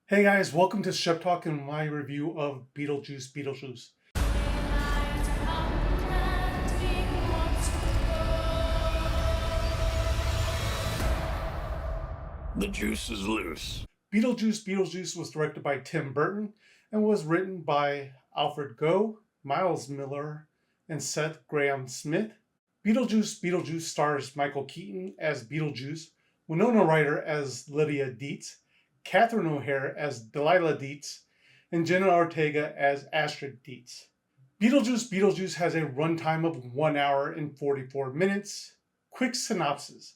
Hey guys, welcome to Shep Talk and my review of Beetlejuice Beetlejuice. The juice is loose. Beetlejuice Beetlejuice was directed by Tim Burton and was written by Alfred Goh, Miles Miller, and Seth Graham Smith. Beetlejuice Beetlejuice stars Michael Keaton as Beetlejuice, Winona Ryder as Lydia Dietz, Catherine O'Hara as Delilah Dietz, and Jenna Ortega as Astrid Dietz. Beetlejuice Beetlejuice has a runtime of 1 hour and 44 minutes. Quick synopsis.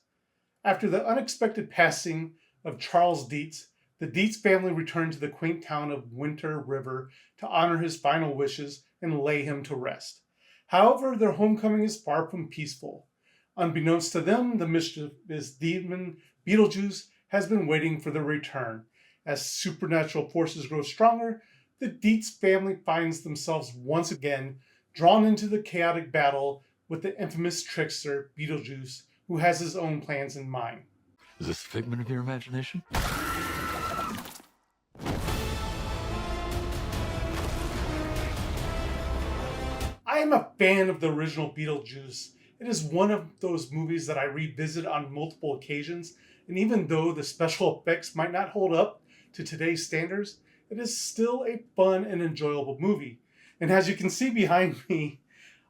After the unexpected passing of Charles Dietz, the Dietz family returned to the quaint town of Winter River to honor his final wishes and lay him to rest. However, their homecoming is far from peaceful. Unbeknownst to them, the mischievous demon Beetlejuice has been waiting for their return. As supernatural forces grow stronger, the Dietz family finds themselves once again drawn into the chaotic battle with the infamous trickster Beetlejuice, who has his own plans in mind. Is this a figment of your imagination? I am a fan of the original Beetlejuice. It is one of those movies that I revisit on multiple occasions, and even though the special effects might not hold up to today's standards, it is still a fun and enjoyable movie. And as you can see behind me,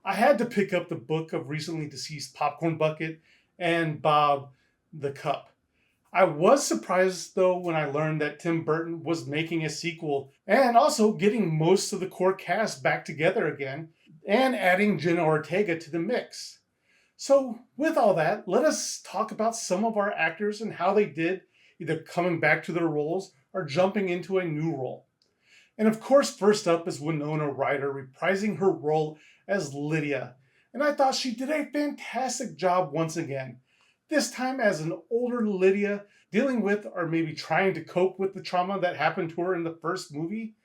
I had to pick up the book of recently deceased Popcorn Bucket and Bob the Cup. I was surprised though when I learned that Tim Burton was making a sequel and also getting most of the core cast back together again and adding Jenna Ortega to the mix. So, with all that, let us talk about some of our actors and how they did either coming back to their roles or jumping into a new role. And of course, first up is Winona Ryder reprising her role as Lydia. And I thought she did a fantastic job once again. This time as an older Lydia dealing with or maybe trying to cope with the trauma that happened to her in the first movie.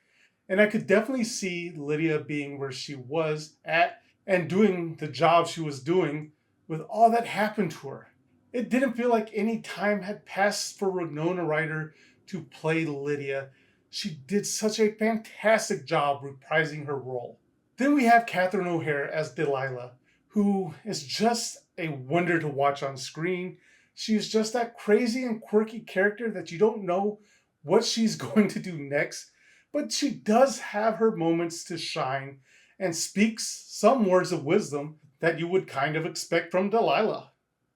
And I could definitely see Lydia being where she was at and doing the job she was doing with all that happened to her. It didn't feel like any time had passed for Winona Ryder to play Lydia. She did such a fantastic job reprising her role. Then we have Catherine O'Hara as Delilah, who is just a wonder to watch on screen. She is just that crazy and quirky character that you don't know what she's going to do next, but she does have her moments to shine and speaks some words of wisdom that you would kind of expect from Delilah.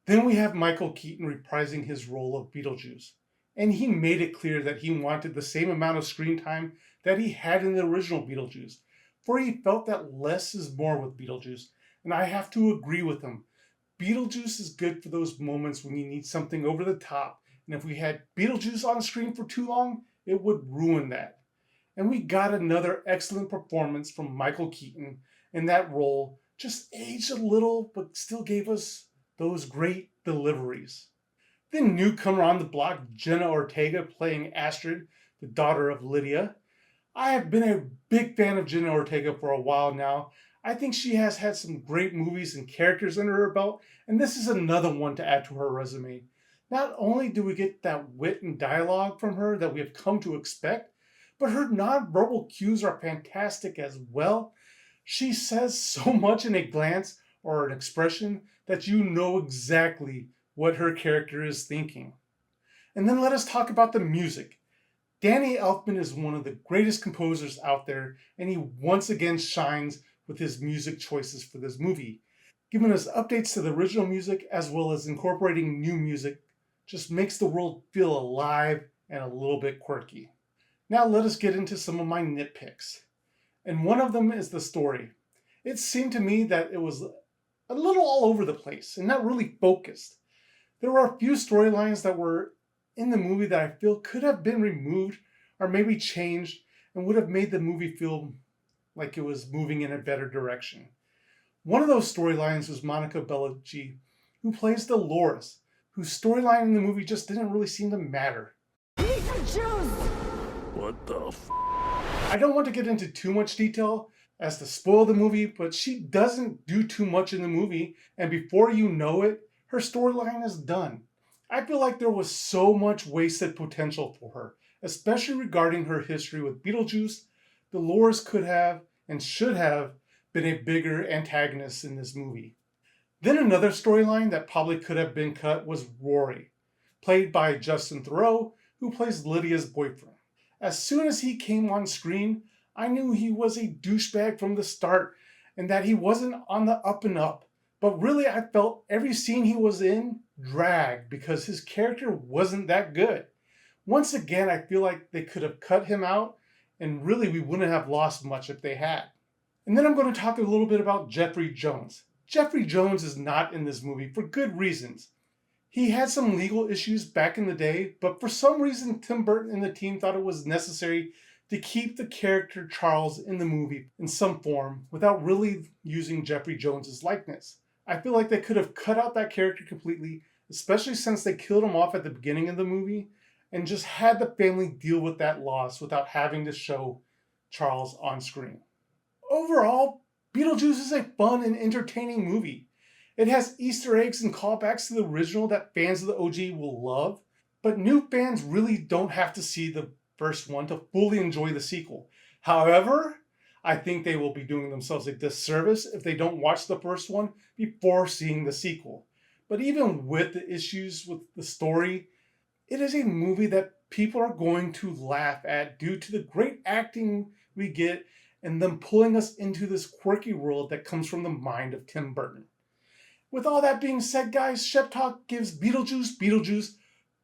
Then we have Michael Keaton reprising his role of Beetlejuice, and he made it clear that he wanted the same amount of screen time that he had in the original Beetlejuice, for he felt that less is more with Beetlejuice, and I have to agree with him. Beetlejuice is good for those moments when you need something over the top, and if we had Beetlejuice on screen for too long, it would ruin that. And we got another excellent performance from Michael Keaton in that role, just aged a little, but still gave us those great deliveries. Then newcomer on the block, Jenna Ortega playing Astrid, the daughter of Lydia. I have been a big fan of Jenna Ortega for a while now. I think she has had some great movies and characters under her belt, and this is another one to add to her resume. Not only do we get that wit and dialogue from her that we have come to expect, but her nonverbal cues are fantastic as well. She says so much in a glance or an expression that you know exactly what her character is thinking. And then let us talk about the music. Danny Elfman is one of the greatest composers out there, and he once again shines with his music choices for this movie. Giving us updates to the original music as well as incorporating new music just makes the world feel alive and a little bit quirky. Now let us get into some of my nitpicks. And one of them is the story. It seemed to me that it was a little all over the place and not really focused. There were a few storylines that were in the movie that I feel could have been removed or maybe changed and would have made the movie feel like it was moving in a better direction. One of those storylines was Monica Bellucci, who plays Dolores, whose storyline in the movie just didn't really seem to matter. Beetlejuice! What the f? I don't want to get into too much detail as to spoil the movie, but she doesn't do too much in the movie, and before you know it, her storyline is done. I feel like there was so much wasted potential for her, especially regarding her history with Beetlejuice. Dolores could have and should have been a bigger antagonist in this movie. Then another storyline that probably could have been cut was Rory, played by Justin Theroux, who plays Lydia's boyfriend. As soon as he came on screen, I knew he was a douchebag from the start and that he wasn't on the up and up. But really, I felt every scene he was in dragged because his character wasn't that good. Once again, I feel like they could have cut him out, and really we wouldn't have lost much if they had. And then I'm going to talk a little bit about Jeffrey Jones. Jeffrey Jones is not in this movie for good reasons. He had some legal issues back in the day, but for some reason Tim Burton and the team thought it was necessary to keep the character Charles in the movie in some form without really using Jeffrey Jones's likeness. I feel like they could have cut out that character completely, especially since they killed him off at the beginning of the movie, and just had the family deal with that loss without having to show Charles on screen. Overall, Beetlejuice is a fun and entertaining movie. It has Easter eggs and callbacks to the original that fans of the OG will love, but new fans really don't have to see the first one to fully enjoy the sequel. However, I think they will be doing themselves a disservice if they don't watch the first one before seeing the sequel. But even with the issues with the story, it is a movie that people are going to laugh at due to the great acting we get and them pulling us into this quirky world that comes from the mind of Tim Burton. With all that being said, guys, Shep Talk gives Beetlejuice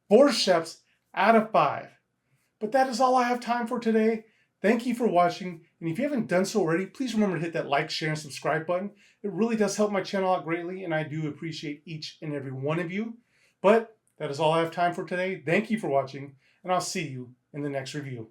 4 Sheps out of 5. But that is all I have time for today. Thank you for watching, and if you haven't done so already, please remember to hit that like, share, and subscribe button. It really does help my channel out greatly, and I do appreciate each and every one of you. But that is all I have time for today. Thank you for watching, and I'll see you in the next review.